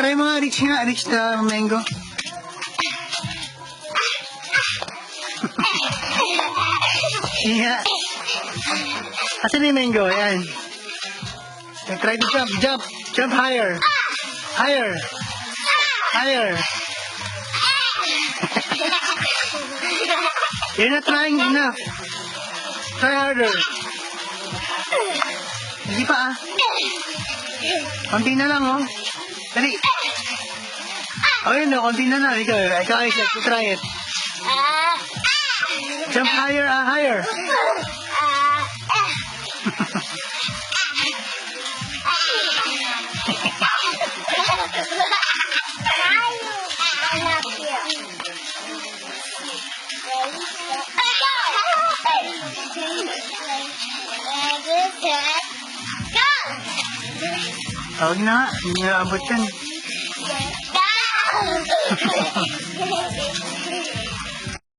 try mo nga, reach nga. Reach the mango. Yeah. Asan yung mango? Ayan. Try to jump. Jump. Jump higher. Higher. Higher. You're not trying enough. Try harder. Hindi pa ah. Konti na lang oh. Dali. Oh yun oh, konti na lang. Ikaw Isaac, try it. Jump higher, higher. Tawag na nga, hindi nyo abot yan.